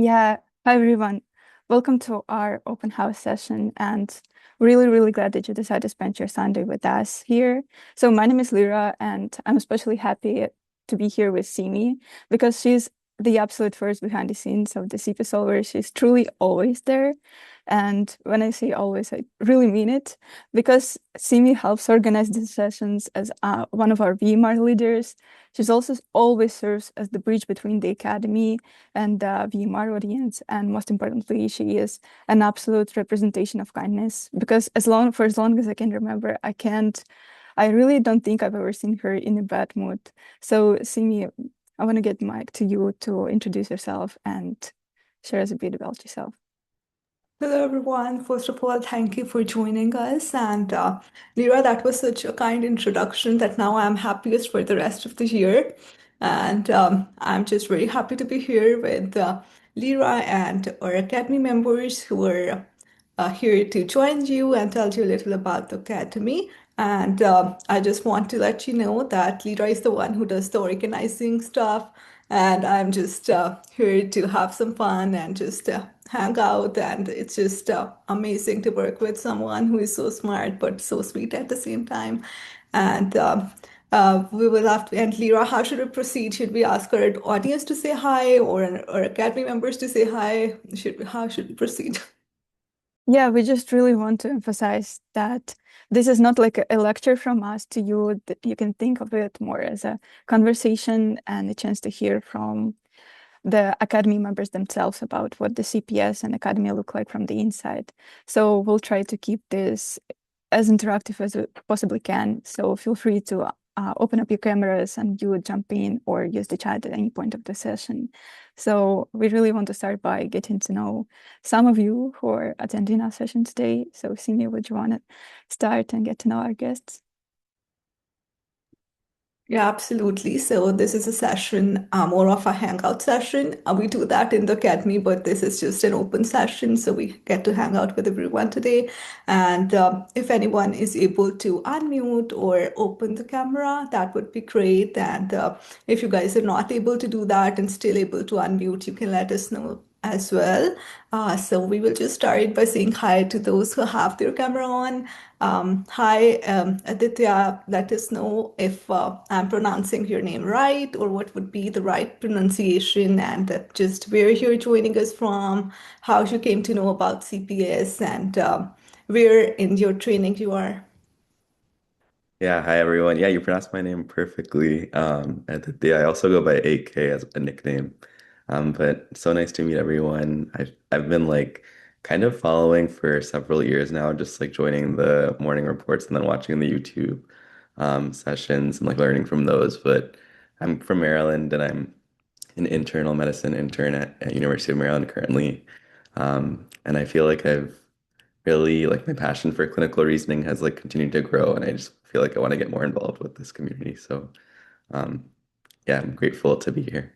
Yeah, hi everyone. Welcome to our open house session and really glad that you decided to spend your Sunday with us here. So my name is Lyra and I'm especially happy to be here with Simi because she's the absolute first behind the scenes of the CPSolvers. She's truly always there. And when I say always, I really mean it because Simi helps organize the sessions as one of our VMR leaders. She's also always serves as the bridge between the academy and the VMR audience. And most importantly, she is an absolute representation of kindness because for as long as I can remember, I really don't think I've ever seen her in a bad mood. So Simi, I want to get Mike to you to introduce yourself and share us a bit about yourself. Hello, everyone. First of all, thank you for joining us. And Lira, that was such a kind introduction that now I'm happiest for the rest of the year. And I'm just very happy to be here with Lira and our Academy members who are here to join you and tell you a little about the Academy. And I just want to let you know that Lira is the one who does the organizing stuff. And I'm just here to have some fun and just hang out. And it's just amazing to work with someone who is so smart but so sweet at the same time. And we will have to. And Lira, how should we proceed? Should we ask our audience to say hi or our Academy members to say hi? How should we proceed? Yeah, we just really want to emphasize that this is not like a lecture from us to you, that you can think of it more as a conversation and a chance to hear from the Academy members themselves about what the CPS and Academy look like from the inside. So we'll try to keep this as interactive as we possibly can. So feel free to open up your cameras and you would jump in or use the chat at any point of the session. So we really want to start by getting to know some of you who are attending our session today. So Simi, would you want to start and get to know our guests? Yeah, absolutely. So this is a session, more of a hangout session. We do that in the academy, but this is just an open session, so we get to hang out with everyone today. And if anyone is able to unmute or open the camera, that would be great. And if you guys are not able to do that and still able to unmute, you can let us know as well. So we will just start by saying hi to those who have their camera on. Hi, Aditya. Let us know if I'm pronouncing your name right or what would be the right pronunciation and just where you're joining us from, how you came to know about CPS, and where in your training you are. Yeah, hi everyone. Yeah, you pronounced my name perfectly. I also go by AK as a nickname. But so nice to meet everyone. I've been like kind of following for several years now, just like joining the morning reports and then watching the YouTube sessions and like learning from those. But I'm from Maryland and I'm an internal medicine intern at University of Maryland currently. And I feel like I've really like my passion for clinical reasoning has like continued to grow and I just feel like I want to get more involved with this community. So um yeah, I'm grateful to be here.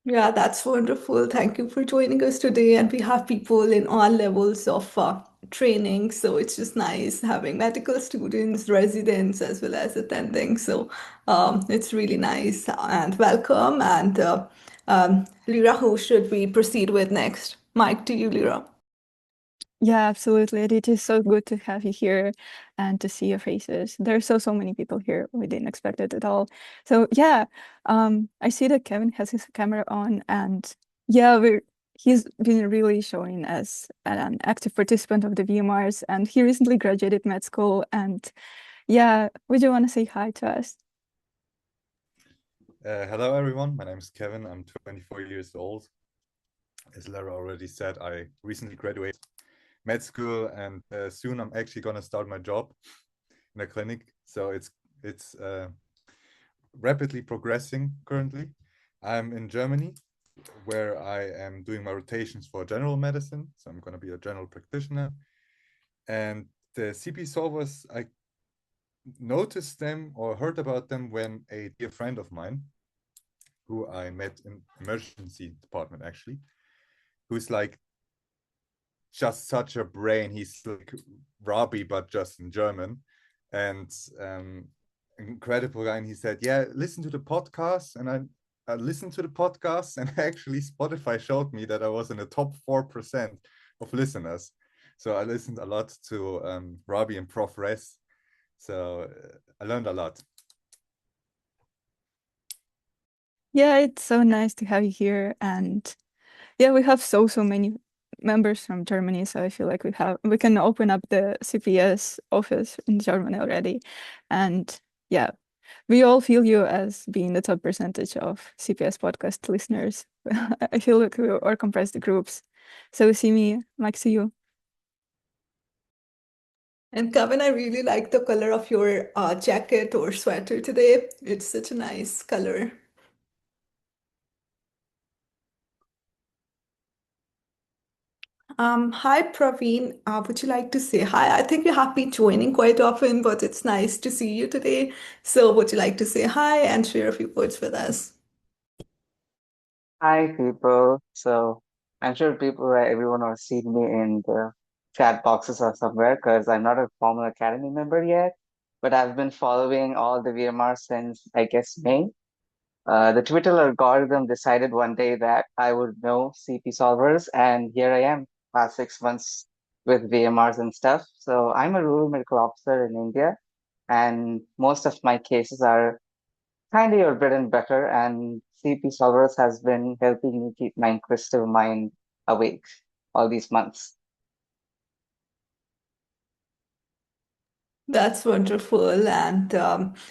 Yeah, that's wonderful. Thank you for joining us today. And we have people in all levels of training. So it's just nice having medical students, residents, as well as attending. So it's really nice and welcome. And Lyra, who should we proceed with next? Mike, to you, Lyra. Yeah, absolutely. It is so good to have you here and to see your faces. There are so many people here. We didn't expect it at all. So yeah, I see that Kevin has his camera on and yeah, he's been really showing as an active participant of the VMRs and he recently graduated med school and yeah, would you want to say hi to us? Hello, everyone. My name is Kevin. I'm 24 years old. As Lara already said, I recently graduated med school, and soon I'm actually gonna start my job in a clinic. So it's rapidly progressing currently. I'm in Germany, where I am doing my rotations for general medicine. So I'm gonna be a general practitioner. And the CP solvers, I noticed them or heard about them when a dear friend of mine who I met in emergency department actually, who's like just such a brain. He's like Robbie, but just in German, and incredible guy. And he said, "Yeah, listen to the podcast." And I listened to the podcast, and actually Spotify showed me that I was in the top 4% of listeners. So I listened a lot to Robbie and Prof. Res. So I learned a lot. Yeah, it's so nice to have you here. And yeah, we have so many members from Germany. So I feel like we can open up the CPS office in Germany already. And yeah, we all feel you as being the top percentage of CPS podcast listeners. I feel like we are compressed groups. So see me, like see you. And Kevin, I really like the color of your jacket or sweater today. It's such a nice color. Hi, Praveen. Would you like to say hi? I think you have been joining quite often, but it's nice to see you today. So, would you like to say hi and share a few words with us? Hi, people. So I'm sure everyone has seen me in the chat boxes or somewhere because I'm not a formal academy member yet, but I've been following all the VMRs since I guess May. The Twitter algorithm decided one day that I would know CPSolvers, and here I am, past 6 months with VMRs and stuff. So I'm a rural medical officer in India, and most of my cases are kind of your bread and butter, and CPSolvers has been helping me keep my inquisitive mind awake all these months. That's wonderful. And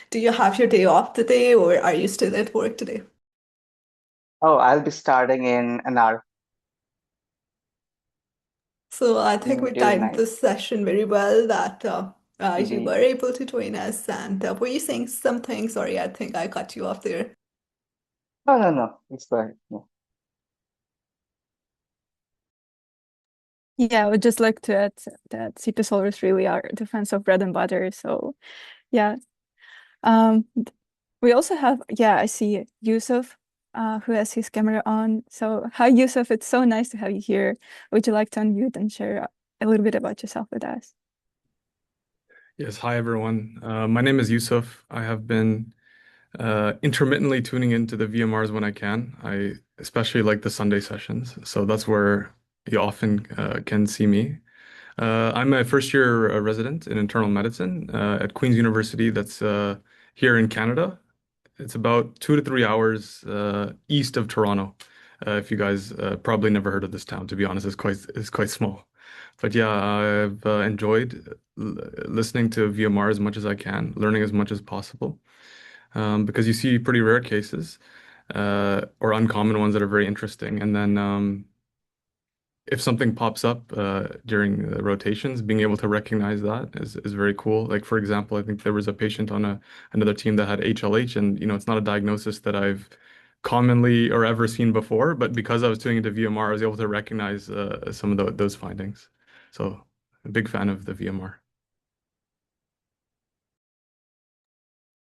do you have your day off today, or are you still at work today? Oh, I'll be starting in an hour. So I think we Really timed nice. this session very well that you Indeed. were able to join us. And were you saying something? Sorry, I think I cut you off there. No, no, no. It's go ahead. Yeah. Yeah, I would just like to add that CPSolvers really are defense of bread and butter. So yeah. We also have, yeah, I see Yusuf, who has his camera on. So hi, Yusuf. It's so nice to have you here. Would you like to unmute and share a little bit about yourself with us? Yes, hi everyone. My name is Yusuf. I have been intermittently tuning into the VMRs when I can. I especially like the Sunday sessions, so that's where you often can see me. I'm a first year resident in internal medicine at Queen's University, that's here in Canada. It's about 2 to 3 hours east of Toronto. If you guys probably never heard of this town, to be honest, it's quite small. But yeah, I've enjoyed listening to VMR as much as I can, learning as much as possible, because you see pretty rare cases or uncommon ones that are very interesting. And then if something pops up during the rotations, being able to recognize that is very cool. Like for example, I think there was a patient on another team that had HLH, and it's not a diagnosis that I've commonly or ever seen before, but because I was doing it to VMR, I was able to recognize some of those findings. So a big fan of the VMR.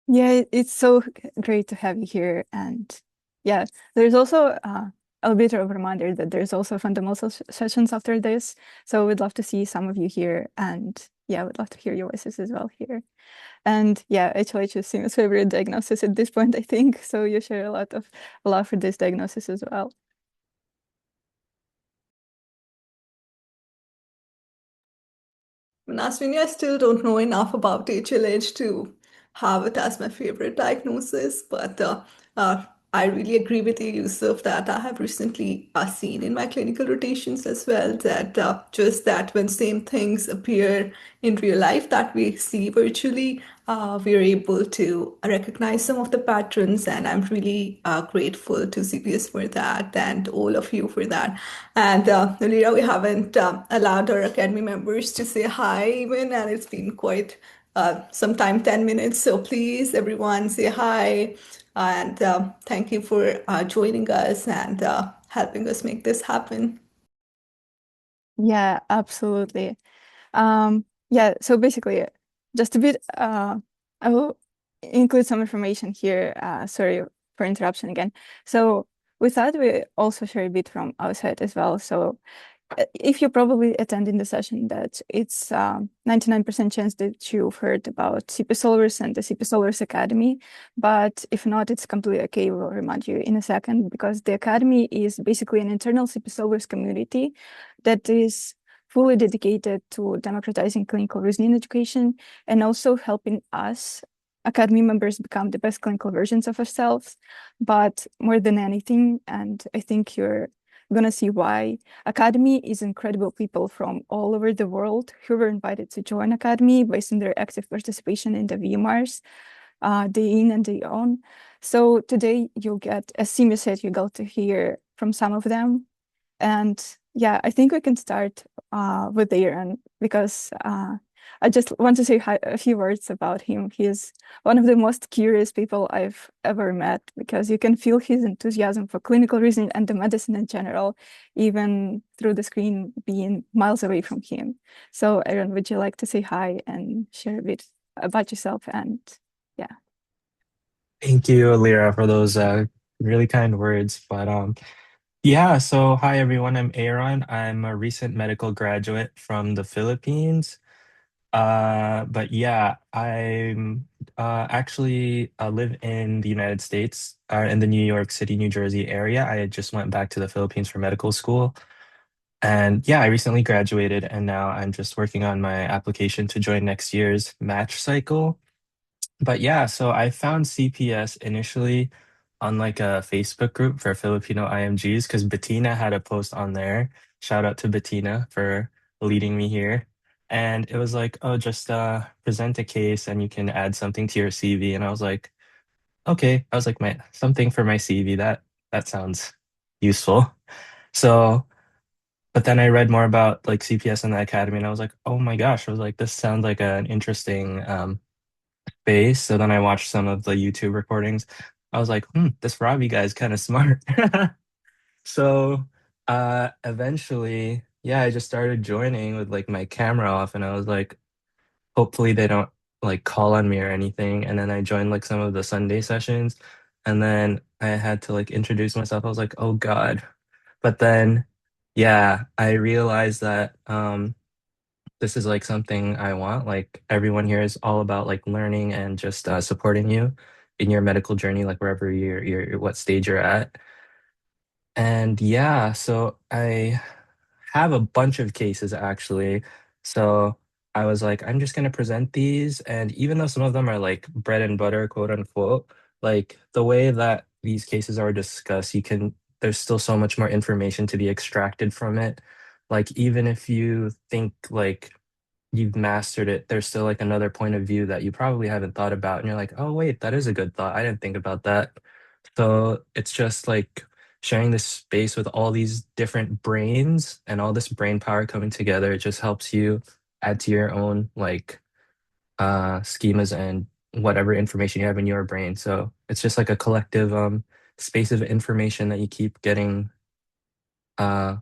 Yeah, it's so great to have you here. And yeah, there's also a bit of a reminder that there's also fundamental sessions after this. So we'd love to see some of you here. And yeah, we'd love to hear your voices as well here. And yeah, HLH is Simon's favorite diagnosis at this point, I think. So you share a lot of love for this diagnosis as well. Naswini, I still don't know enough about HLH to have it as my favorite diagnosis, but I really agree with you, Yusuf, that I have recently seen in my clinical rotations as well that just that when same things appear in real life that we see virtually, we are able to recognize some of the patterns, and I'm really grateful to CPS for that and all of you for that. And Lira, we haven't allowed our academy members to say hi even, and it's been quite some time, 10 minutes. So please, everyone, say hi. And thank you for joining us and helping us make this happen. Yeah, absolutely. Yeah, so basically, just a bit, I will include some information here. Sorry for interruption again. So we thought we also share a bit from outside as well. So if you're probably attending the session, that it's 99% chance that you've heard about CPSolvers and the CPSolvers Academy. But if not, it's completely okay. We'll remind you in a second, because the Academy is basically an internal CPSolvers community that is fully dedicated to democratizing clinical reasoning education and also helping us Academy members become the best clinical versions of ourselves. But more than anything, and I think you're gonna see why, Academy is incredible people from all over the world who were invited to join Academy based on their active participation in the VMRs, day in and day on. So today you'll get, as Simi said, you got to hear from some of them. And yeah, I think we can start with Aaron, because I just want to say a few words about him. He's one of the most curious people I've ever met, because you can feel his enthusiasm for clinical reasoning and the medicine in general, even through the screen being miles away from him. So Aaron, would you like to say hi and share a bit about yourself? And yeah. Thank you, Lyra, for those really kind words. But yeah, so hi everyone, I'm Aaron. I'm a recent medical graduate from the Philippines. But yeah, I'm actually live in the United States, in the New York City, New Jersey area. I just went back to the Philippines for medical school. And yeah, I recently graduated and now I'm just working on my application to join next year's match cycle. But yeah, so I found CPS initially on like a Facebook group for Filipino IMGs because Bettina had a post on there. Shout out to Bettina for leading me here. And it was like, oh, just present a case and you can add something to your CV. And I was like, okay. I was like, my something for my CV. That sounds useful. So, but then I read more about like CPS and the academy and I was like, oh my gosh, I was like, this sounds like an interesting base. So then I watched some of the YouTube recordings. I was like, this Robbie guy is kind of smart. So eventually, yeah, I just started joining with like my camera off and I was like, hopefully they don't like call on me or anything. And then I joined like some of the Sunday sessions and then I had to like introduce myself. I was like, oh God. But then yeah, I realized that this is like something I want. Like everyone here is all about like learning and just supporting you in your medical journey, like wherever you're what stage you're at. And yeah, so I have a bunch of cases actually. So I was like, I'm just gonna present these, and even though some of them are like bread and butter, quote unquote, like the way that these cases are discussed, there's still so much more information to be extracted from it. Like even if you think like you've mastered it, there's still like another point of view that you probably haven't thought about. And you're like, oh, wait, that is a good thought. I didn't think about that. So it's just like sharing this space with all these different brains and all this brain power coming together. It just helps you add to your own like schemas and whatever information you have in your brain. So it's just like a collective space of information that you keep getting uh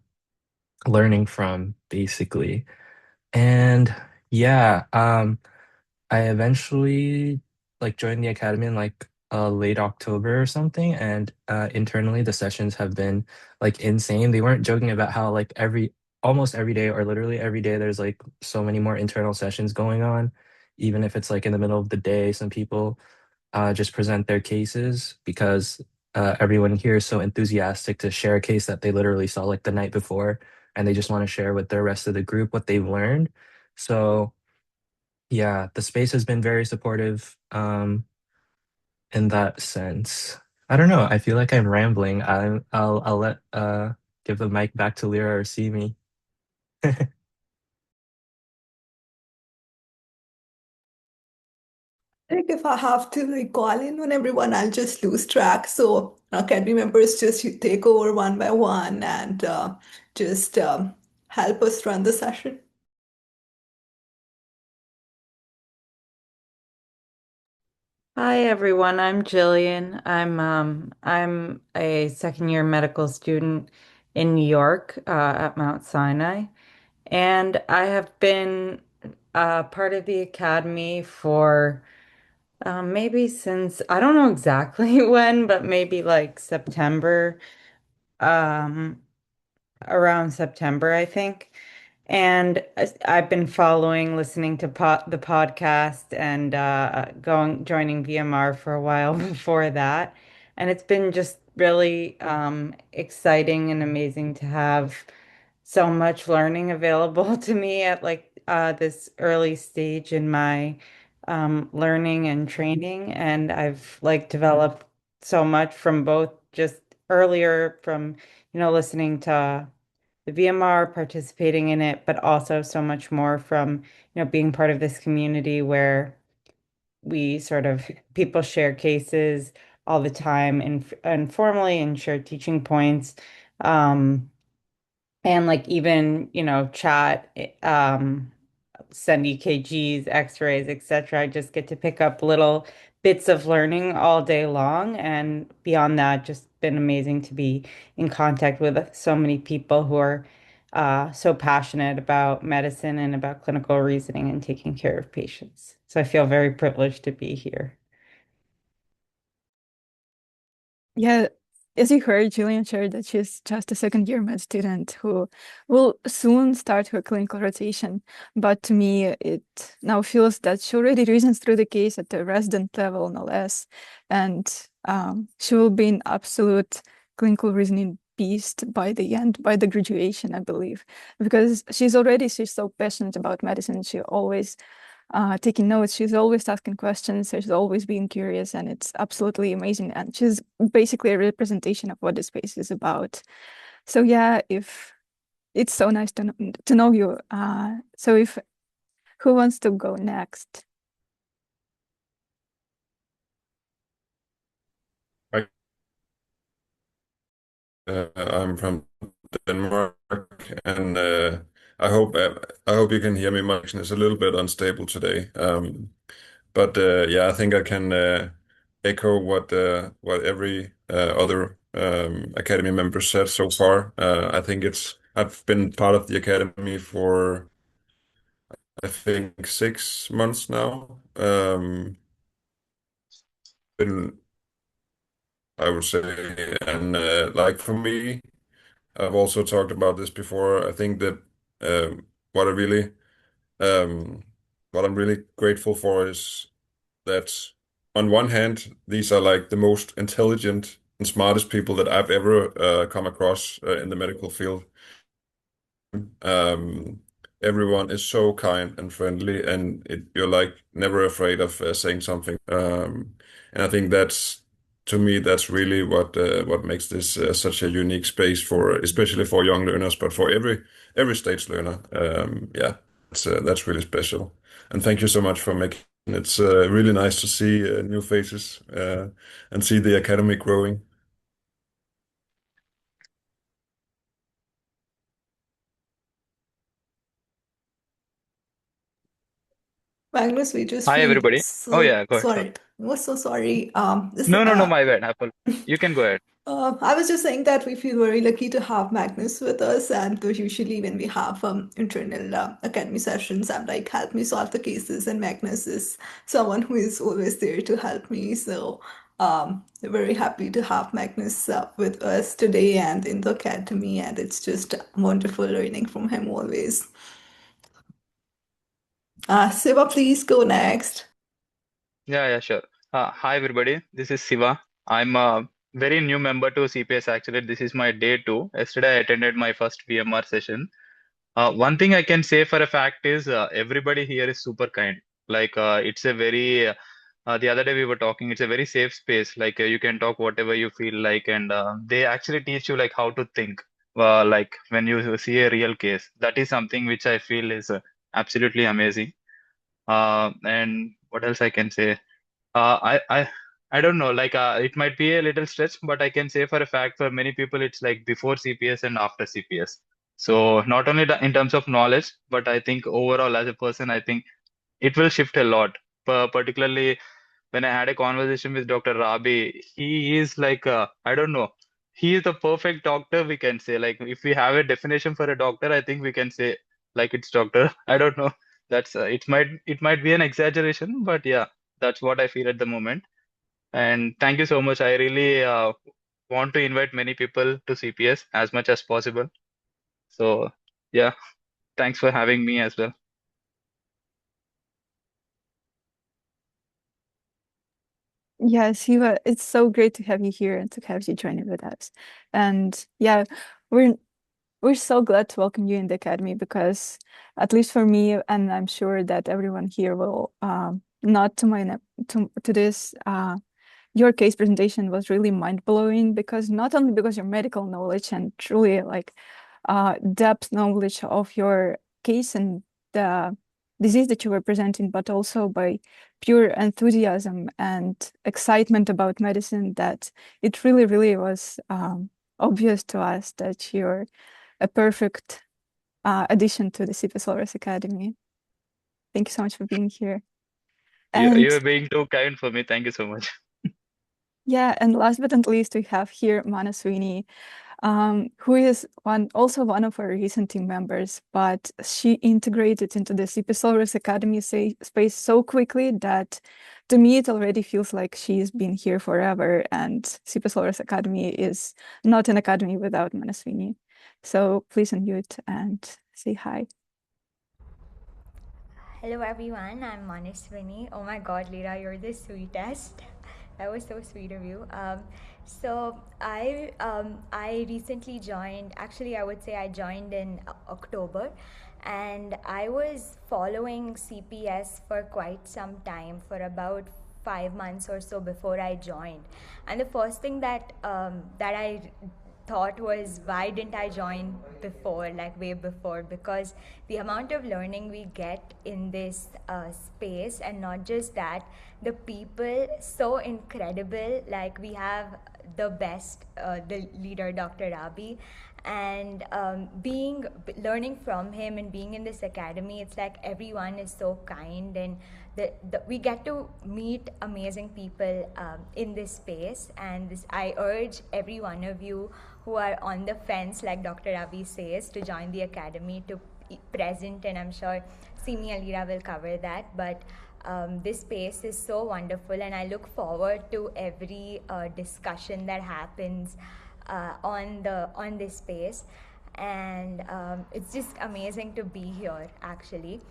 learning from basically. And yeah, I eventually like joined the academy in like late October or something, and internally the sessions have been like insane. They weren't joking about how like almost every day or literally every day there's like so many more internal sessions going on, even if it's like in the middle of the day. Some people just present their cases because everyone here is so enthusiastic to share a case that they literally saw like the night before, and they just want to share with the rest of the group what they've learned. So yeah, the space has been very supportive in that sense. I don't know. I feel like I'm rambling. I'll let give the mic back to Lyra or see me. Like if I have to like call in on everyone, I'll just lose track. So Academy members just take over one by one and just help us run the session. Hi everyone, I'm Jillian. I'm a second year medical student in New York at Mount Sinai, and I have been part of the academy for maybe since I don't know exactly when, but maybe like September. Um, around September, I think. And I've been listening to the podcast and joining VMR for a while before that. And it's been just really exciting and amazing to have so much learning available to me at this early stage in my learning and training. And I've developed so much from both just earlier from, listening to the VMR, participating in it, but also so much more from, being part of this community where we sort of people share cases all the time informally and share teaching points. And even, chat, send EKGs, X-rays, etc. I just get to pick up little bits of learning all day long. And beyond that, just been amazing to be in contact with so many people who are so passionate about medicine and about clinical reasoning and taking care of patients. So I feel very privileged to be here. Yeah, as you heard, Julian shared that she's just a second-year med student who will soon start her clinical rotation. But to me, it now feels that she already reasons through the case at the resident level, no less. And she will be an absolute clinical reasoning beast by the end, by the graduation, I believe. Because she's so passionate about medicine. She always taking notes. She's always asking questions. She's always being curious, and it's absolutely amazing. And she's basically a representation of what the space is about. So yeah, if it's so nice to know you. So if who wants to go next? I'm from Denmark, and I hope you can hear me. My connection is a little bit unstable today, but yeah, I think I can echo what every other academy member said so far. I think I've been part of the academy for I think 6 months now. Been I would say, and like for me. I've also talked about this before. I think that what I really, um, what I'm really grateful for is that on one hand, these are like the most intelligent and smartest people that I've ever come across in the medical field. Um, Everyone is so kind and friendly, and you're like never afraid of saying something. And I think to me, that's really what makes this such a unique space for, especially for young learners, but for every stage learner. Yeah, that's really special. And thank you so much for making. It's really nice to see new faces and see the academy growing. Magnus, we just Hi, feel everybody. Oh, so yeah, go ahead. Sorry. sorry. We're so sorry. No, my bad, Apple. You can go ahead. I was just saying that we feel very lucky to have Magnus with us, and usually when we have internal academy sessions, I'm like, help me solve the cases, and Magnus is someone who is always there to help me. So we're very happy to have Magnus with us today and in the academy, and it's just wonderful learning from him always. Siva, please go next. Yeah, sure. Hi, everybody. This is Siva. I'm a very new member to CPS, actually. This is my day 2. Yesterday, I attended my first VMR session. One thing I can say for a fact is everybody here is super kind. It's a very, the other day we were talking, it's a very safe space. You can talk whatever you feel like, and they actually teach you like how to think. Like when you see a real case, that is something which I feel is absolutely amazing. And what else I can say? I don't know. It might be a little stretch, but I can say for a fact for many people it's like before CPS and after CPS. So not only in terms of knowledge, but I think overall as a person, I think it will shift a lot. Particularly when I had a conversation with Dr. Rabi, he is like I don't know. He is the perfect doctor, we can say. Like if we have a definition for a doctor, I think we can say like it's doctor. I don't know. That's it might be an exaggeration, but yeah, that's what I feel at the moment. And thank you so much. I really want to invite many people to CPS as much as possible. So yeah, thanks for having me as well. Yes, Siva, it's so great to have you here and to have you joining with us. And yeah, we're we're so glad to welcome you in the academy because, at least for me, and I'm sure that everyone here will not to my to this your case presentation was really mind-blowing because not only because your medical knowledge and truly like depth knowledge of your case and the disease that you were presenting, but also by pure enthusiasm and excitement about medicine that it really, really was obvious to us that you're a perfect addition to the CPSolvers Academy. Thank you so much for being here. And You're being too kind for me. Thank you so much. yeah, and last but not least, we have here Mana Sweeney, who is also one of our recent team members, but she integrated into the CPSolvers Academy space so quickly that to me it already feels like she's been here forever, and CPSolvers Academy is not an academy without Mana Sweeney. So please unmute and say hi. Hello everyone, I'm Manaswini. Oh my god, Lira, you're the sweetest. That was so sweet of you. I recently joined. Actually, I would say I joined in October, and I was following CPS for quite some time, for about 5 months or so before I joined. And the first thing that I thought was, why didn't I join before, like way before? Because the amount of learning we get in this space, and not just that, the people so incredible. Like, we have the best, the leader, Dr. Rabi, and learning from him and being in this academy, it's like everyone is so kind, and we get to meet amazing people in this space. And I urge every one of you who are on the fence, like Dr. Ravi says, to join the academy, to present, and I'm sure Simi Alira will cover that. But this space is so wonderful, and I look forward to every discussion that happens on this space. And it's just amazing to be here, actually.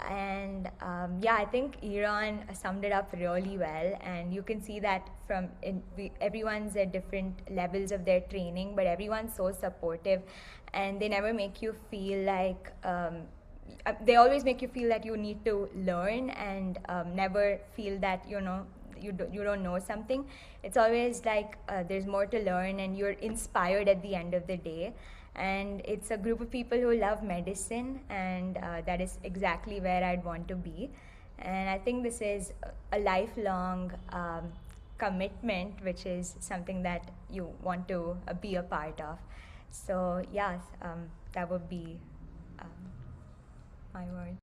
And yeah, I think Iran summed it up really well, and you can see that everyone's at different levels of their training, but everyone's so supportive, and they never make you feel like they always make you feel that you need to learn, and never feel that you don't know something. It's always like there's more to learn, and you're inspired at the end of the day. And it's a group of people who love medicine, and that is exactly where I'd want to be. And I think this is a lifelong commitment, which is something that you want to be a part of. So yes, that would be my word.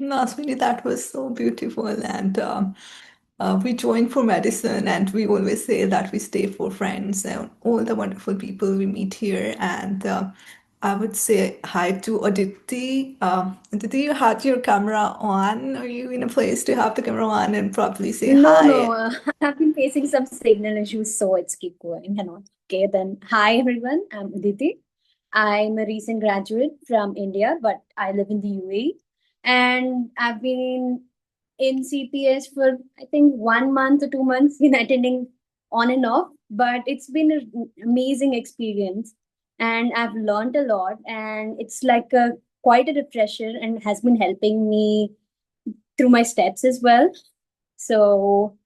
No, Sweeney, that was so beautiful. And we join for medicine, and we always say that we stay for friends and all the wonderful people we meet here. And I would say hi to Aditi. Aditi, you had your camera on. Are you in a place to have the camera on and probably say No, hi? no, I've been facing some signal issues, so it's keep going. Hang. Okay, then hi everyone, I'm Aditi. I'm a recent graduate from India, but I live in the UAE, and I've been in CPS for I think 1 month or 2 months, been attending on and off, but it's been an amazing experience, and I've learned a lot, and it's like a quite a refresher, and has been helping me through my steps as well. So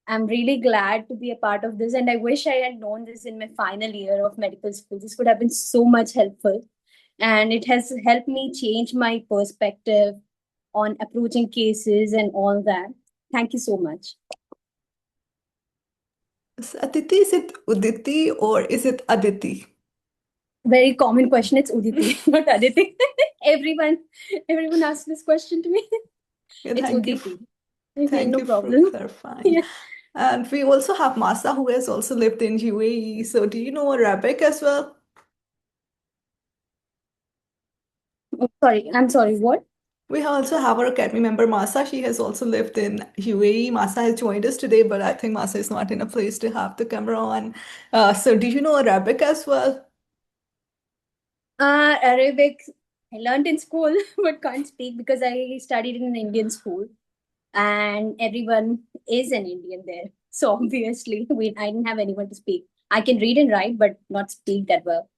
I'm really glad to be a part of this, and I wish I had known this in my final year of medical school. This would have been so much helpful, and it has helped me change my perspective on approaching cases and all that. Thank you so much. So, Aditi, is it Uditi or is it Aditi? Very common question. It's Uditi, not Aditi. everyone asks this question to me. Yeah, It's thank you. Uditi. Okay, Thank no you for problem. clarifying. Yeah. And we also have Masa, who has also lived in UAE. So do you know Arabic as well? Oh, sorry, I'm sorry. What? We also have our academy member Masa. She has also lived in UAE. Masa has joined us today, but I think Masa is not in a place to have the camera on. So do you know Arabic as well? Arabic, I learned in school, but can't speak because I studied in an Indian school, and everyone is an Indian there. So obviously, I didn't have anyone to speak. I can read and write, but not speak that well.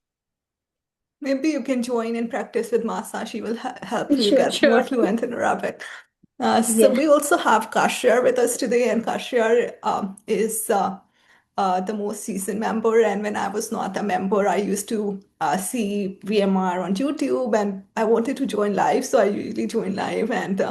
Maybe you can join and practice with Masa. She will help you Sure, get more sure. fluent in Arabic. So Yeah. we also have Kashgar with us today, and Kashgar is the most seasoned member. And when I was not a member, I used to see VMR on YouTube, and I wanted to join live, so I usually join live. And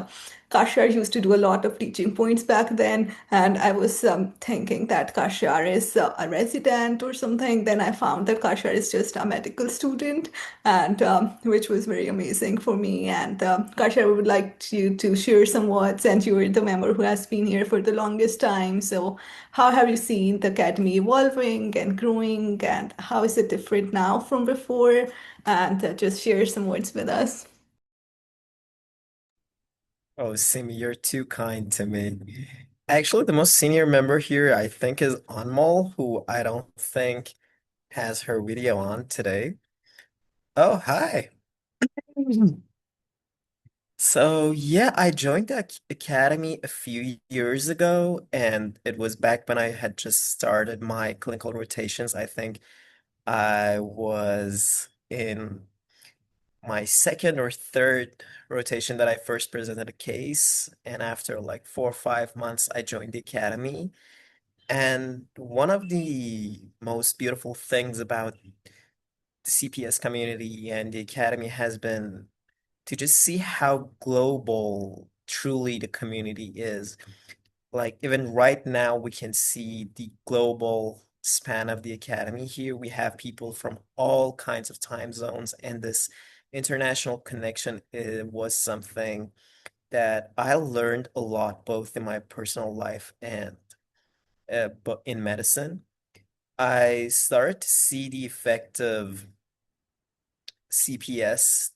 Kashgar used to do a lot of teaching points back then, and I was thinking that Kashgar is a resident or something. Then I found that Kashgar is just a medical student, and which was very amazing for me. And Kashgar, we would like you to share some words, and you're the member who has been here for the longest time. So how have you seen the academy evolving and growing, and how is it different now from before? And just share some words with us. Oh, Simi, you're too kind to me. Actually, the most senior member here, I think, is Anmol, who I don't think has her video on today. Oh, hi. So, yeah, I joined the academy a few years ago, and it was back when I had just started my clinical rotations. I think I was in my second or third rotation that I first presented a case, and after like 4 or 5 months, I joined the academy. And one of the most beautiful things about the CPS community and the academy has been to just see how global truly the community is. Like even right now, we can see the global span of the academy here. We have people from all kinds of time zones, and this international connection was something that I learned a lot, both in my personal life and but in medicine. I started to see the effect of CPS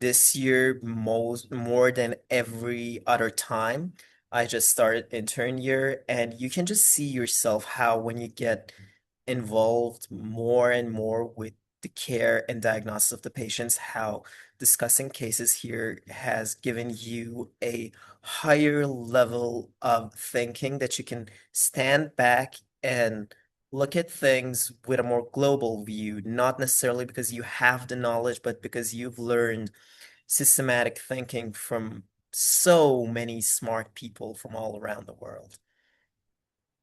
this year most more than every other time. I just started intern year, and you can just see yourself how when you get involved more and more with the care and diagnosis of the patients, how discussing cases here has given you a higher level of thinking that you can stand back and look at things with a more global view, not necessarily because you have the knowledge, but because you've learned systematic thinking from so many smart people from all around the world.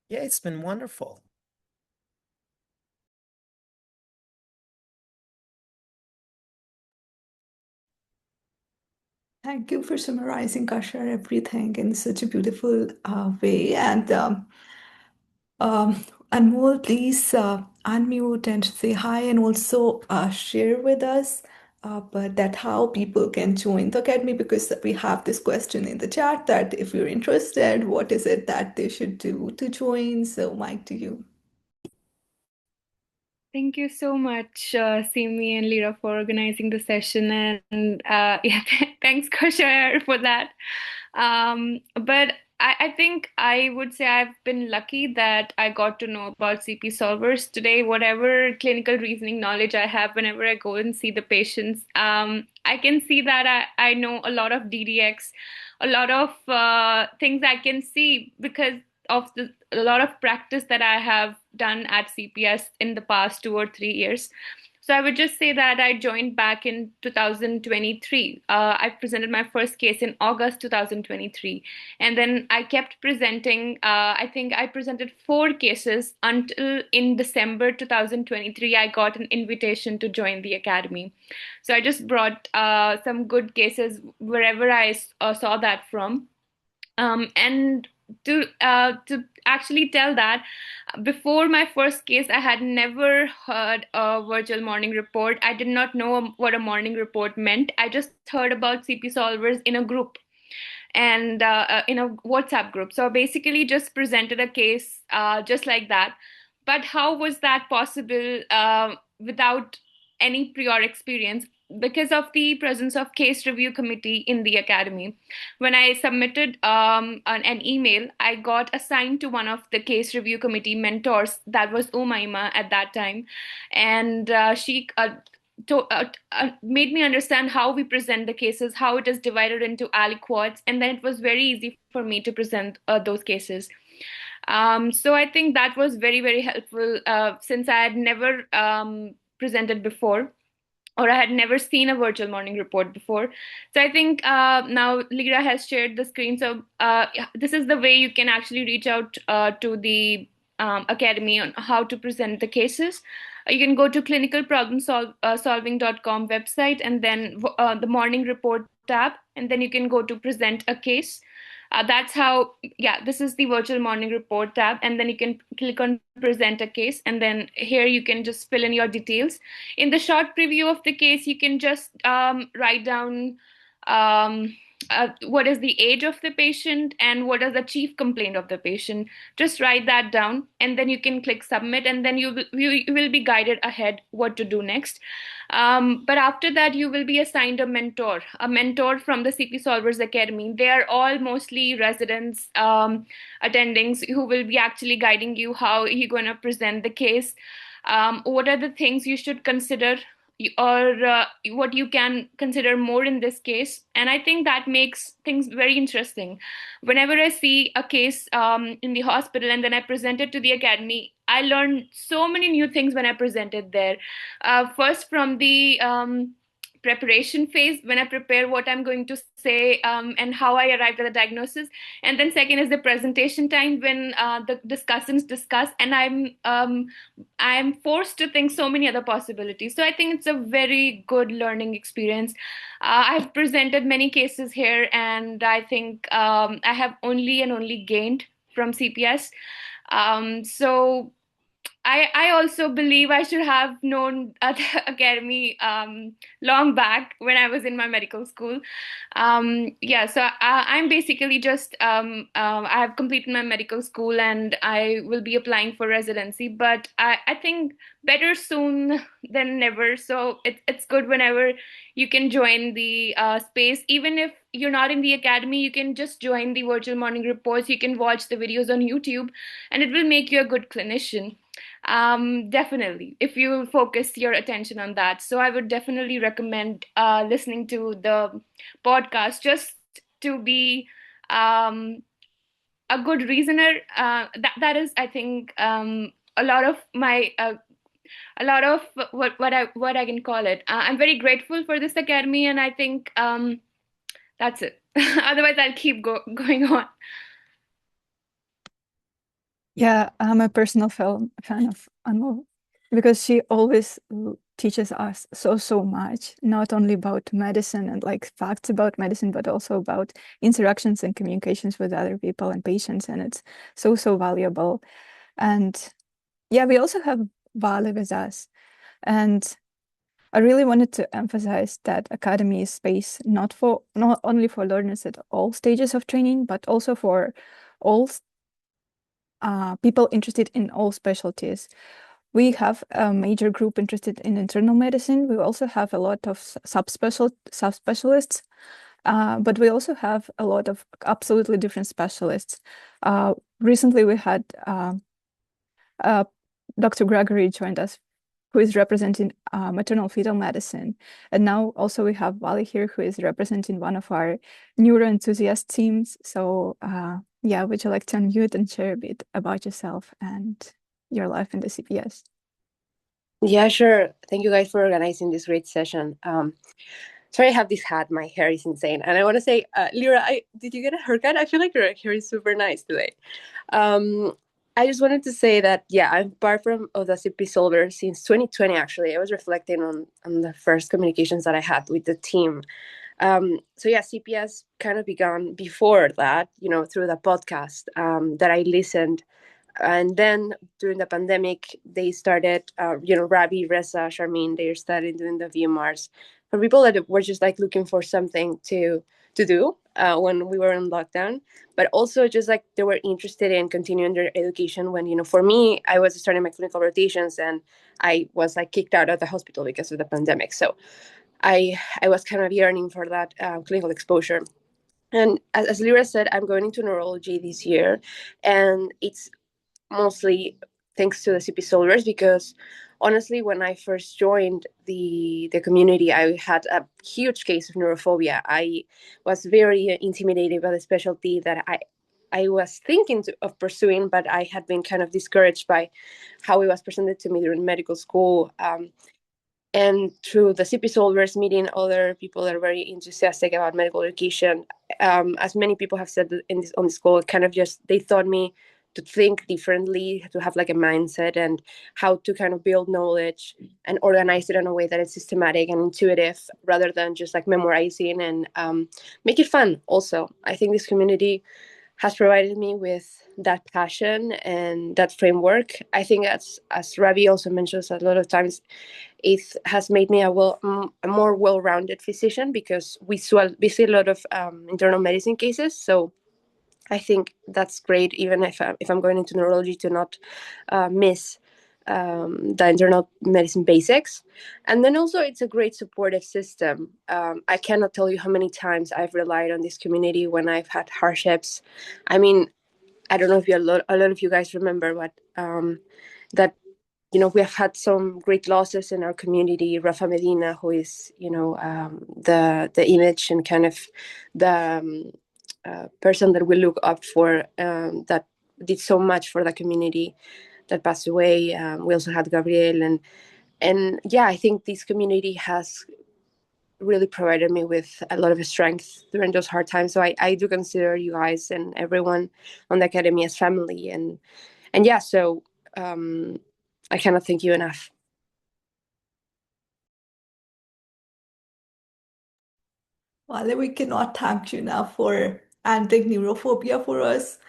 Yeah, it's been wonderful. Thank you for summarizing, Kashgar, everything in such a beautiful way. And um, Anmol, please unmute and say hi, and also share with us but that how people can join the academy, because we have this question in the chat that if you're interested, what is it that they should do to join? So, Mike, to you. Thank you so much, Simi and Lira, for organizing the session. And yeah, thanks, Kaushal, for that. But I think I would say I've been lucky that I got to know about CPSolvers today. Whatever clinical reasoning knowledge I have, whenever I go and see the patients, I can see that I know a lot of DDX, a lot of things I can see because of a lot of practice that I have done at CPS in the past 2 or 3 years. So I would just say that I joined back in 2023. I presented my first case in August 2023. And then I kept presenting. I think I presented 4 cases until in December 2023, I got an invitation to join the academy. So I just brought some good cases wherever I saw that from. And to actually tell that before my first case, I had never heard a virtual morning report. I did not know what a morning report meant. I just heard about CPSolvers in a group and in a WhatsApp group. So I basically just presented a case just like that. But how was that possible without any prior experience? Because of the presence of case review committee in the academy. When I submitted an email, I got assigned to one of the case review committee mentors. That was Umaima at that time, and she made me understand how we present the cases, how it is divided into aliquots, and then it was very easy for me to present those cases. So I think that was very, very helpful since I had never presented before, or I had never seen a virtual morning report before. So I think now Lira has shared the screen. So yeah, this is the way you can actually reach out to the academy on how to present the cases. You can go to clinicalproblemsolving.com website, and then the morning report tab, and then you can go to present a case. That's how, yeah, this is the virtual morning report tab, and then you can click on present a case, and then here you can just fill in your details. In the short preview of the case, you can just write down what is the age of the patient and what is the chief complaint of the patient. Just write that down, and then you can click submit, and then you will be guided ahead what to do next. But after that, you will be assigned a mentor from the CPSolvers Academy. They are all mostly residents, attendings, who will be actually guiding you how you're going to present the case, what are the things you should consider, or what you can consider more in this case. And I think that makes things very interesting. Whenever I see a case in the hospital and then I present it to the academy, I learned so many new things when I presented there. First, from the preparation phase, when I prepare what I'm going to say and how I arrived at the diagnosis. And then second is the presentation time, when the discussants discuss, and I'm forced to think so many other possibilities. So I think it's a very good learning experience. I've presented many cases here, and I think I have only and only gained from CPS. So I also believe I should have known at the academy long back when I was in my medical school. Yeah, so I'm basically just, I have completed my medical school and I will be applying for residency, but I think better soon than never. So it's good whenever you can join the space. Even if you're not in the academy, you can just join the virtual morning reports. You can watch the videos on YouTube, and it will make you a good clinician. Definitely, if you focus your attention on that. So I would definitely recommend listening to the podcast just to be um, a good reasoner. That is, I think, a lot of my a lot of what I can call it. I'm very grateful for this academy, and I think that's it. Otherwise, I'll keep going on. Yeah, I'm a personal fan of Anmol because she always teaches us so much, not only about medicine and like facts about medicine, but also about interactions and communications with other people and patients. And it's so valuable. And yeah, we also have Vale with us. And I really wanted to emphasize that academy is space not only for learners at all stages of training, but also for all people interested in all specialties. We have a major group interested in internal medicine. We also have a lot of subspecialists, but we also have a lot of absolutely different specialists. Recently, we had Dr. Gregory joined us, who is representing maternal fetal medicine. And now also we have Vali here, who is representing one of our neuro enthusiast teams. So yeah, would you like to unmute and share a bit about yourself and your life in the CPS? Yeah, sure. Thank you guys for organizing this great session. Sorry, I have this hat. My hair is insane. And I want to say, Lyra, did you get a haircut? I feel like your hair is super nice today. I just wanted to say that, yeah, I'm part of the CPSolvers since 2020, actually. I was reflecting on the first communications that I had with the team. So yeah, CPS kind of began before that, through the podcast that I listened. And then during the pandemic, they started, Ravi, Reza, Charmaine, they started doing the VMRs for people that were just like looking for something to do when we were in lockdown, but also just like they were interested in continuing their education when, for me, I was starting my clinical rotations and I was like kicked out of the hospital because of the pandemic. So I was kind of yearning for that clinical exposure. And as Lyra said, I'm going into neurology this year, and it's mostly thanks to the CPSolvers, because honestly, when I first joined the community, I had a huge case of neurophobia. I was very intimidated by the specialty that I was thinking of pursuing, but I had been kind of discouraged by how it was presented to me during medical school. And through the CPSolvers, meeting other people that are very enthusiastic about medical education, as many people have said on this call, kind of just they taught me to think differently, to have like a mindset, and how to kind of build knowledge and organize it in a way that is systematic and intuitive, rather than just like memorizing, and make it fun. Also, I think this community has provided me with that passion and that framework. I think, as Ravi also mentions a lot of times, it has made me a more well-rounded physician, because we see a lot of internal medicine cases. So I think that's great, even if I'm going into neurology, to not miss the internal medicine basics. And then also, it's a great supportive system. I cannot tell you how many times I've relied on this community when I've had hardships. I mean, I don't know if a lot of you guys remember, but that we have had some great losses in our community. Rafa Medina, who is the image and kind of the person that we look up for, that did so much for the community, that passed away. We also had Gabriel, and yeah, I think this community has really provided me with a lot of strength during those hard times. So I do consider you guys and everyone on the academy as family, and yeah, so I cannot thank you enough. Wale, we cannot thank you enough for ending neurophobia for us,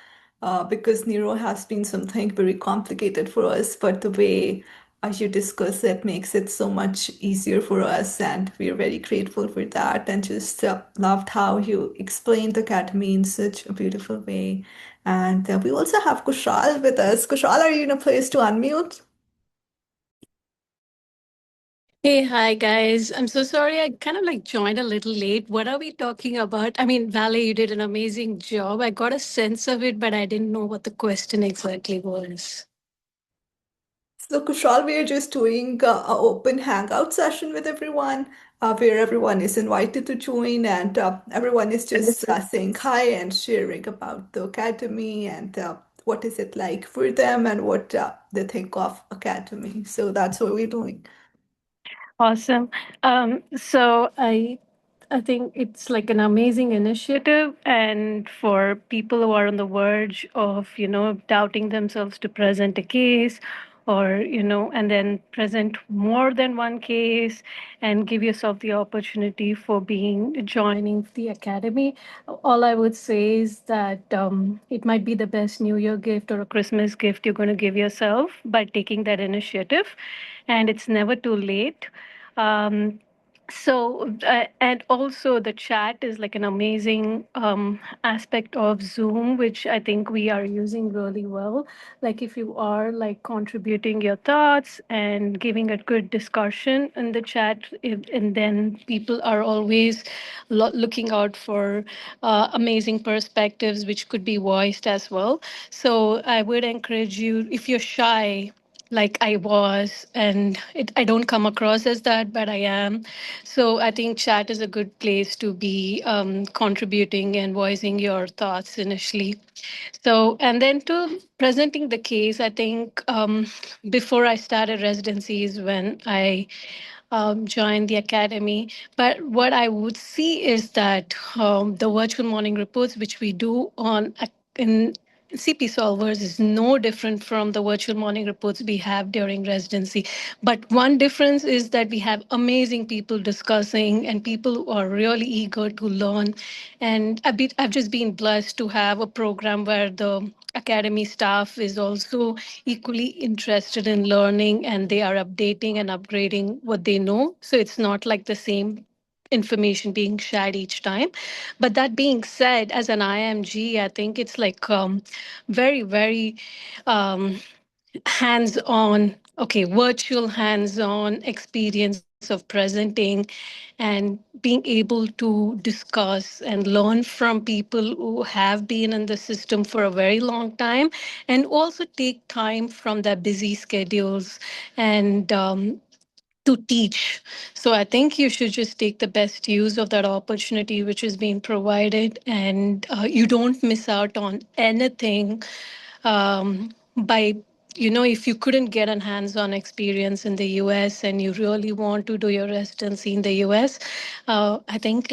because neuro has been something very complicated for us. But the way you discuss it makes it so much easier for us, and we are very grateful for that. And just loved how you explained the academy in such a beautiful way. And we also have Kushal with us. Kushal, are you in a place to unmute? Hey, hi guys. I'm so sorry. I kind of like joined a little late. What are we talking about? I mean, Vale, you did an amazing job. I got a sense of it, but I didn't know what the question exactly was. So, Kushal, we are just doing an open hangout session with everyone, where everyone is invited to join, and everyone is just saying hi and sharing about the academy, and what is it like for them, and what they think of academy. So that's what we're doing. Awesome. So I think it's like an amazing initiative, and for people who are on the verge of, doubting themselves to present a case, or, and then present more than one case and give yourself the opportunity for joining the academy. All I would say is that it might be the best New Year gift or a Christmas gift you're going to give yourself by taking that initiative, and it's never too late. Um, and also the chat is like an amazing aspect of Zoom, which I think we are using really well. Like if you are like contributing your thoughts and giving a good discussion in the chat, and then people are always looking out for amazing perspectives, which could be voiced as well. So I would encourage you, if you're shy, like I was, and I don't come across as that, but I am. So I think chat is a good place to be contributing and voicing your thoughts initially. So, and then to presenting the case, I think before I started residencies, when I joined the academy. But what I would see is that the virtual morning reports, which we do in CPSolvers, is no different from the virtual morning reports we have during residency. But one difference is that we have amazing people discussing and people who are really eager to learn. And I've just been blessed to have a program where the academy staff is also equally interested in learning, and they are updating and upgrading what they know. So it's not like the same information being shared each time. But that being said, as an IMG, I think it's like very, very hands on, okay, virtual hands on experience of presenting and being able to discuss and learn from people who have been in the system for a very long time, and also take time from their busy schedules and to teach. So I think you should just take the best use of that opportunity which is being provided, and you don't miss out on anything by, if you couldn't get a hands-on experience in the US and you really want to do your residency in the US, I think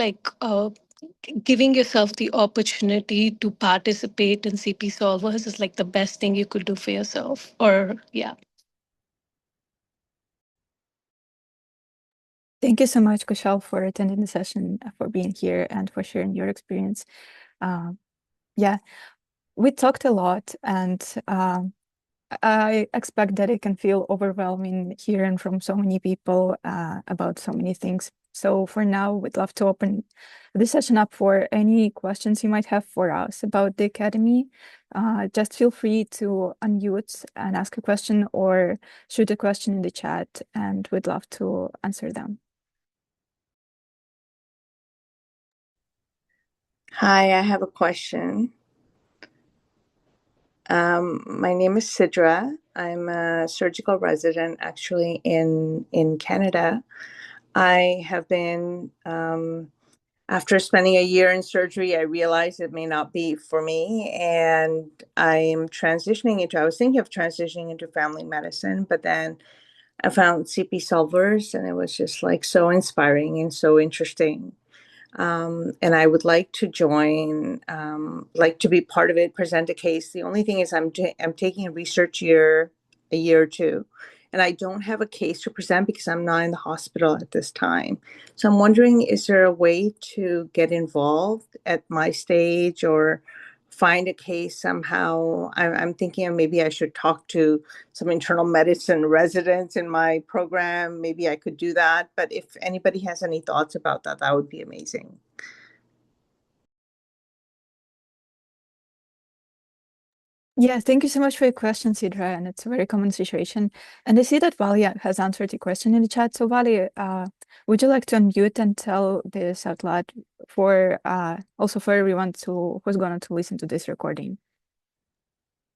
giving yourself the opportunity to participate in CPSolvers is like the best thing you could do for yourself. Or yeah. Thank you so much, Kushal, for attending the session, for being here, and for sharing your experience. Yeah, we talked a lot, and I expect that it can feel overwhelming hearing from so many people about so many things. So for now, we'd love to open the session up for any questions you might have for us about the Academy. Just feel free to unmute and ask a question or shoot a question in the chat, and we'd love to answer them. Hi, I have a question. My name is Sidra. I'm a surgical resident actually in Canada. I have been, after spending a year in surgery, I realized it may not be for me. And I was thinking of transitioning into family medicine, but then I found CPSolvers and it was just like so inspiring and so interesting. And I would like to join, like to be part of it, present a case. The only thing is I'm taking a research year, a year or two, and I don't have a case to present because I'm not in the hospital at this time. So I'm wondering, is there a way to get involved at my stage or find a case somehow? I'm thinking of maybe I should talk to some internal medicine residents in my program. Maybe I could do that. But if anybody has any thoughts about that, that would be amazing. Yeah, thank you so much for your question, Sidra, and it's a very common situation. And I see that Vali has answered the question in the chat. So Vali, would you like to unmute and tell this out loud for also for everyone who's going to listen to this recording?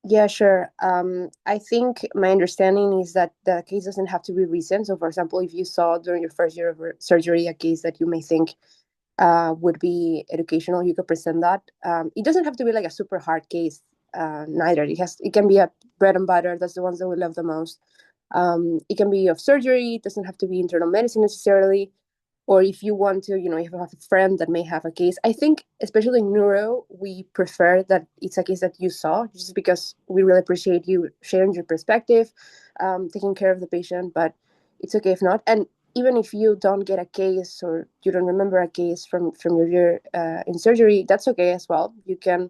Yeah, sure. I think my understanding is that the case doesn't have to be recent. So, for example, if you saw during your first year of surgery a case that you may think would be educational, you could present that. It doesn't have to be like a super hard case, neither. It can be a bread and butter. That's the ones that we love the most. It can be of surgery. It doesn't have to be internal medicine necessarily. Or if you want to, if you have a friend that may have a case. I think, especially in neuro, we prefer that it's a case that you saw, just because we really appreciate you sharing your perspective, taking care of the patient, but it's okay if not. And even if you don't get a case or you don't remember a case from your year in surgery, that's okay as well. You can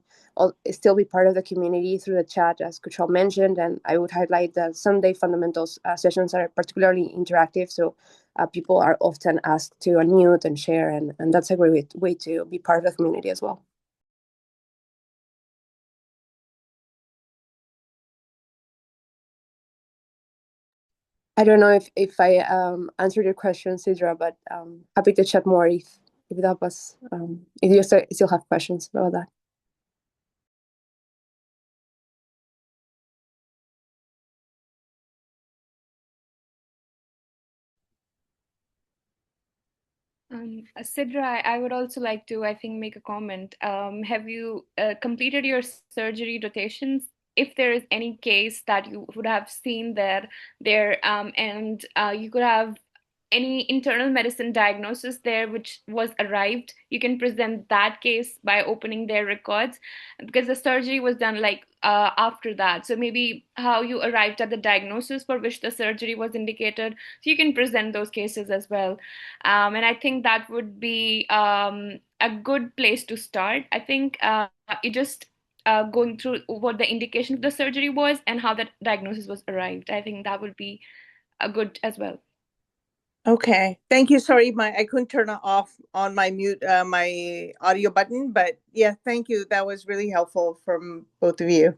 still be part of the community through the chat, as Kuchal mentioned, and I would highlight that Sunday fundamentals sessions are particularly interactive, so people are often asked to unmute and share, and that's a great way to be part of the community as well. I don't know if I answered your question, Sidra, but happy to chat more if that was if you still have questions about that. Sidra, I would also like to, I think, make a comment. Have you completed your surgery rotations? If there is any case that you would have seen there, and you could have any internal medicine diagnosis there which was arrived, you can present that case by opening their records, because the surgery was done after that. So maybe how you arrived at the diagnosis for which the surgery was indicated, so you can present those cases as well. And I think that would be a good place to start. I think it just going through what the indication of the surgery was and how the diagnosis was arrived. I think that would be a good as well. Okay, thank you. Sorry, I couldn't turn off on my mute my audio button, but yeah, thank you. That was really helpful from both of you.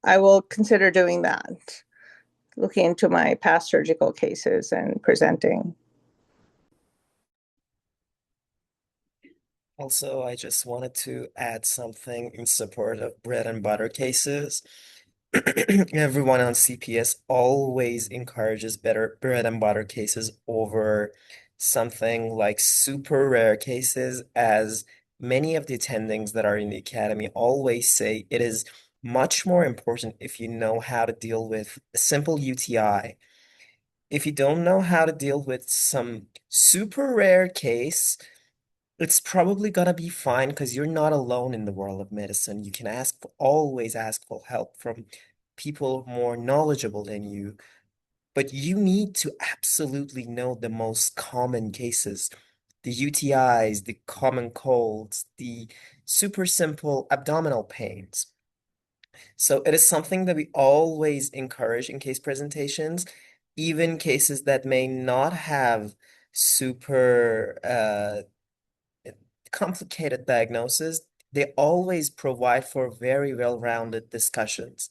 I will consider doing that. looking into my past surgical cases and presenting. Also, I just wanted to add something in support of bread and butter cases. Everyone on CPS always encourages better bread and butter cases over something like super rare cases, as many of the attendings that are in the academy always say it is much more important if you know how to deal with a simple UTI. If you don't know how to deal with some super rare case, it's probably gonna be fine because you're not alone in the world of medicine. You can always ask for help from people more knowledgeable than you, but you need to absolutely know the most common cases, the UTIs, the common colds, the super simple abdominal pains. So it is something that we always encourage in case presentations, even cases that may not have super complicated diagnosis, they always provide for very well-rounded discussions.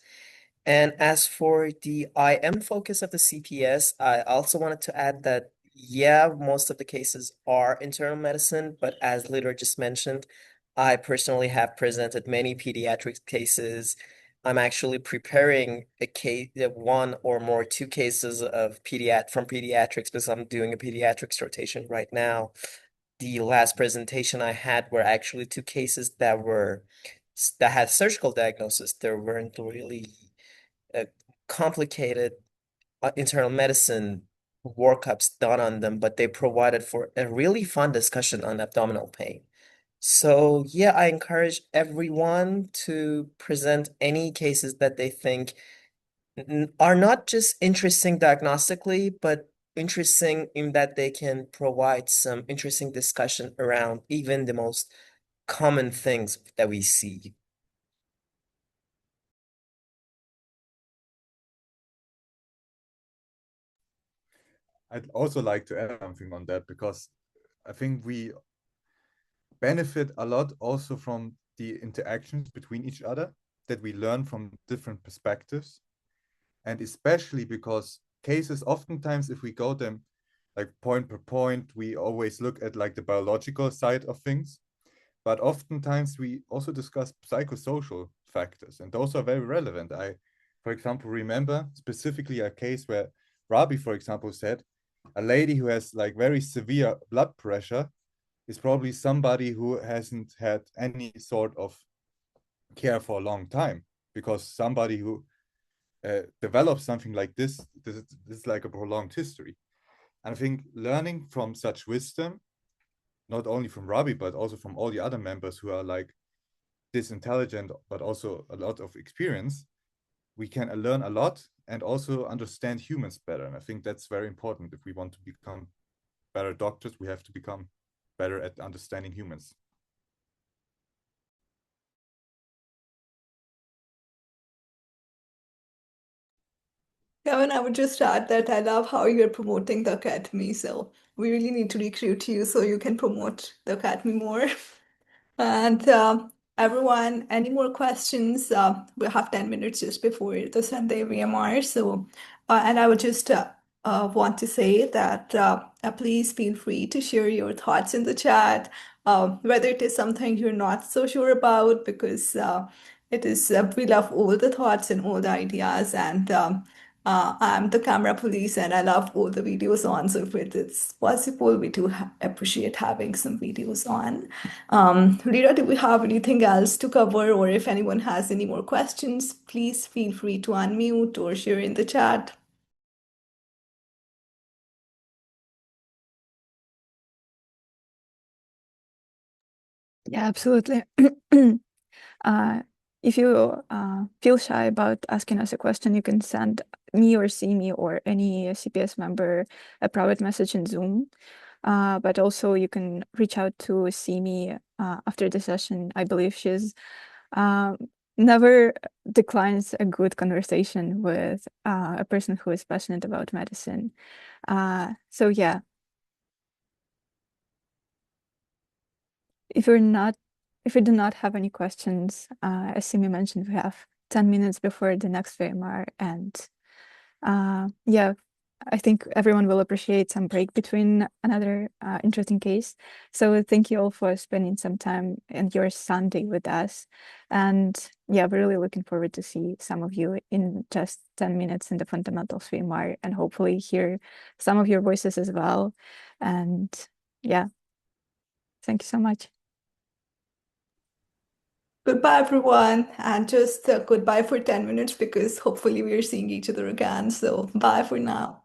And as for the IM focus of the CPS, I also wanted to add that, yeah, most of the cases are internal medicine, but as Liter just mentioned, I personally have presented many pediatric cases. I'm actually preparing a case, one or more, two cases of from pediatrics because I'm doing a pediatrics rotation right now. The last presentation I had were actually two cases that had surgical diagnosis. There weren't really complicated internal medicine workups done on them, but they provided for a really fun discussion on abdominal pain. So yeah, I encourage everyone to present any cases that they think are not just interesting diagnostically, but interesting in that they can provide some interesting discussion around even the most common things that we see. I'd also like to add something on that because I think we benefit a lot also from the interactions between each other that we learn from different perspectives. And especially because cases, oftentimes, if we go them like point per point, we always look at like the biological side of things. But oftentimes we also discuss psychosocial factors, and those are very relevant. I, for example, remember specifically a case where Rabi, for example, said a lady who has like very severe blood pressure is probably somebody who hasn't had any sort of care for a long time, because somebody who develops something like this is like a prolonged history. And I think learning from such wisdom, not only from Rabi, but also from all the other members who are like this intelligent, but also a lot of experience, we can learn a lot and also understand humans better. And I think that's very important. If we want to become better doctors, we have to become better at understanding humans. Kevin, I would just add that I love how you're promoting the academy. So we really need to recruit you so you can promote the academy more. And everyone, any more questions? We have 10 minutes just before the Sunday VMR. So, and I would just want to say that please feel free to share your thoughts in the chat, whether it is something you're not so sure about, because it is, we love all the thoughts and all the ideas. And I'm the camera police and I love all the videos on. So if it is possible, we do appreciate having some videos on. Rita, do we have anything else to cover? Or if anyone has any more questions, please feel free to unmute or share in the chat. Yeah, absolutely. If you feel shy about asking us a question, you can send me or see me or any CPS member a private message in Zoom. But also you can reach out to see me after the session. I believe she's never declines a good conversation with a person who is passionate about medicine. So yeah. If you do not have any questions, as Simi mentioned, we have 10 minutes before the next VMR, and Yeah, I think everyone will appreciate some break between another interesting case. So thank you all for spending some time in your Sunday with us. And yeah, we're really looking forward to see some of you in just 10 minutes in the fundamentals VMR and hopefully hear some of your voices as well. And yeah, thank you so much. Goodbye, everyone, and just goodbye for 10 minutes because hopefully we are seeing each other again. So bye for now.